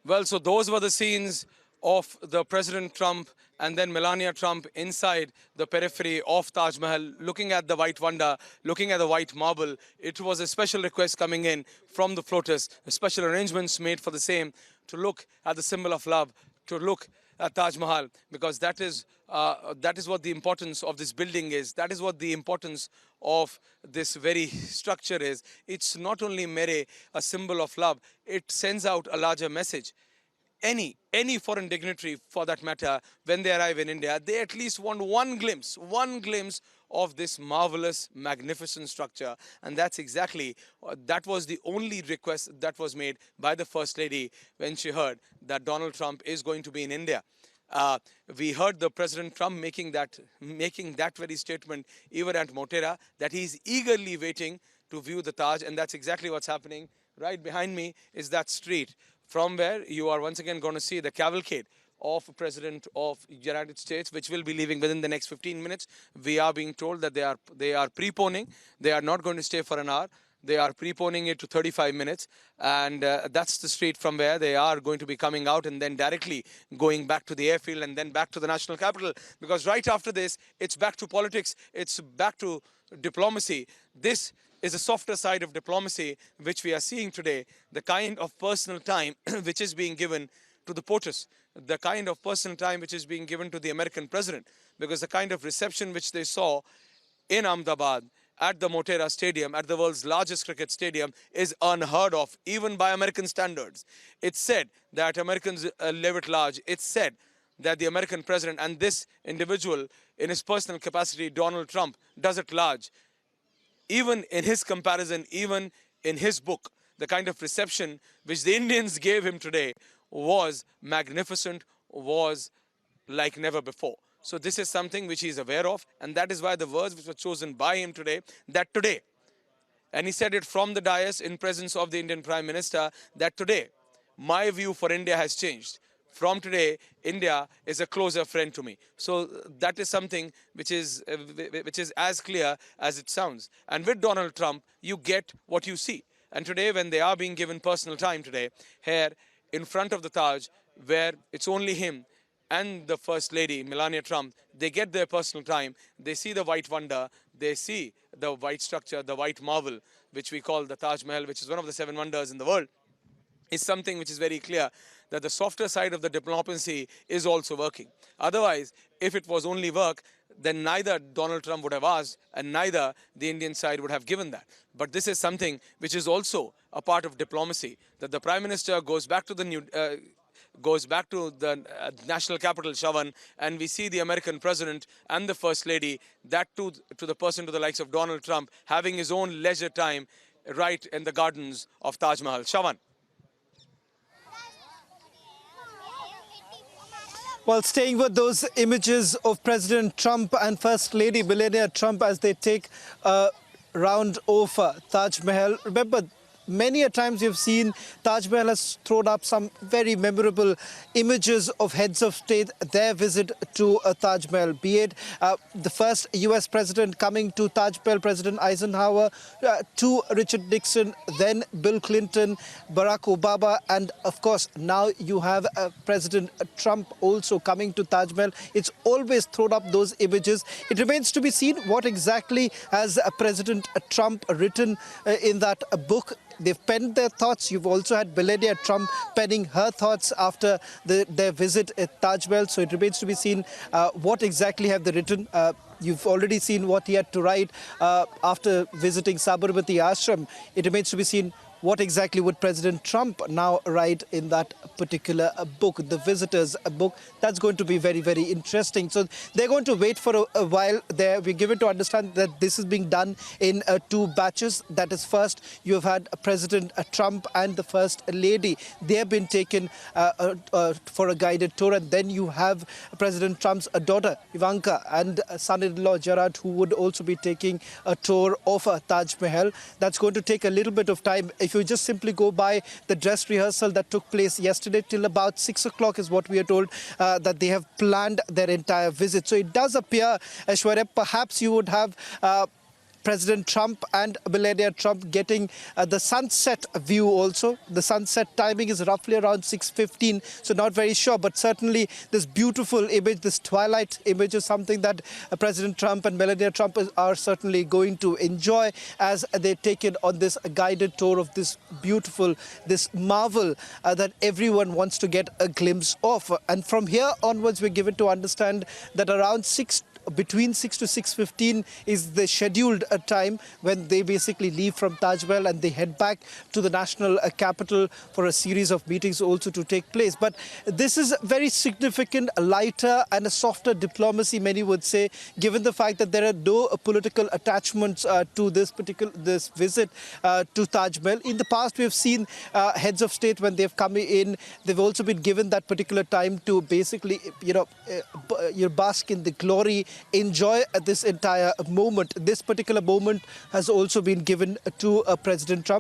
Well, so those were the scenes of the President Trump and then Melania Trump inside the periphery of Taj Mahal, looking at the white wonder, looking at the white marble. It was a special request coming in from the floaters, special arrangements made for the same, to look at the symbol of love, to look at Taj Mahal, because that is what the importance of this building is. That is what the importance of this very structure is. It's not only mere a symbol of love, it sends out a larger message. Any foreign dignitary, for that matter, when they arrive in India, they at least want one glimpse of this marvelous, magnificent structure. And that's exactly, that was the only request that was made by the First Lady when she heard that Donald Trump is going to be in India. We heard the President Trump making that very statement even at Motera, that he's eagerly waiting to view the Taj, and that's exactly what's happening. Right behind me is that street from where you are once again going to see the cavalcade of President of United States, which will be leaving within the next 15 minutes. We are being told that they are preponing. They are not going to stay for an hour. They are preponing it to 35 minutes, and that's the street from where they are going to be coming out and then directly going back to the airfield and then back to the national capital. Because right after this, it's back to politics. It's back to diplomacy. This is a softer side of diplomacy which we are seeing today, the kind of personal time which is being given to the POTUS, the kind of personal time which is being given to the American president, because the kind of reception which they saw in Ahmedabad at the Motera Stadium, at the world's largest cricket stadium, is unheard of, even by American standards. It's said that Americans live at large. It's said that the American president and this individual in his personal capacity, Donald Trump, does at large. Even in his comparison, even in his book, the kind of reception which the Indians gave him today was magnificent, was like never before. So this is something which he is aware of, and that is why the words which were chosen by him today, that today, and he said it from the dais in presence of the Indian Prime Minister, that today, my view for India has changed. From today, India is a closer friend to me. So that is something which is as clear as it sounds. And with Donald Trump, you get what you see. And today, when they are being given personal time today, here in front of the Taj, where it's only him and the First Lady, Melania Trump, they get their personal time. They see the white wonder. They see the white structure, the white marble, which we call the Taj Mahal, which is one of the 7 wonders in the world. Is something which is very clear, that the softer side of the diplomacy is also working. Otherwise, if it was only work, then neither Donald Trump would have asked and neither the Indian side would have given that. But this is something which is also a part of diplomacy, that the Prime Minister goes back to the national capital, Shavan, and we see the American president and the First Lady, that to the person to the likes of Donald Trump, having his own leisure time right in the gardens of Taj Mahal. Shavan. Well, staying with those images of President Trump and First Lady Melania Trump as they take a round of Taj Mahal. Remember, many a times you've seen Taj Mahal has thrown up some very memorable images of heads of state, their visit to Taj Mahal, be it the first US president coming to Taj Mahal, President Eisenhower, to Richard Nixon, then Bill Clinton, Barack Obama, and of course now you have President Trump also coming to Taj Mahal. It's always thrown up those images. It remains to be seen what exactly has President Trump written in that book. They've penned their thoughts. You've also had Melania Trump penning her thoughts after their visit at Taj Mahal. So it remains to be seen what exactly have they written. You've already seen what he had to write after visiting Sabarmati Ashram. It remains to be seen what exactly would President Trump now write in that particular book, the Visitors book. That's going to be very, very interesting. So they're going to wait for a while there. We're given to understand that this is being done in 2 batches. That is, first, you have had President Trump and the First Lady. They have been taken for a guided tour. And then you have President Trump's daughter, Ivanka, and son-in-law, Jared, who would also be taking a tour of Taj Mahal. That's going to take a little bit of time. If you just simply go by the dress rehearsal that took place yesterday till about 6 o'clock is what we are told that they have planned their entire visit. So it does appear, Aishwarya, perhaps you would have President Trump and Melania Trump getting the sunset view also. The sunset timing is roughly around 6:15, so not very sure, but certainly this beautiful image, this twilight image is something that President Trump and Melania Trump are certainly going to enjoy as they take it on this guided tour of this beautiful, this marvel that everyone wants to get a glimpse of. And from here onwards, we're given to understand that around between 6 to 6:15 is the scheduled time when they basically leave from Taj Mahal and they head back to the national capital for a series of meetings also to take place. But this is very significant, a lighter and a softer diplomacy, many would say, given the fact that there are no political attachments to this visit to Taj Mahal. In the past, we have seen heads of state when they've come in, they've also been given that particular time to basically, bask in the glory, enjoy this entire moment. This particular moment has also been given to President Trump.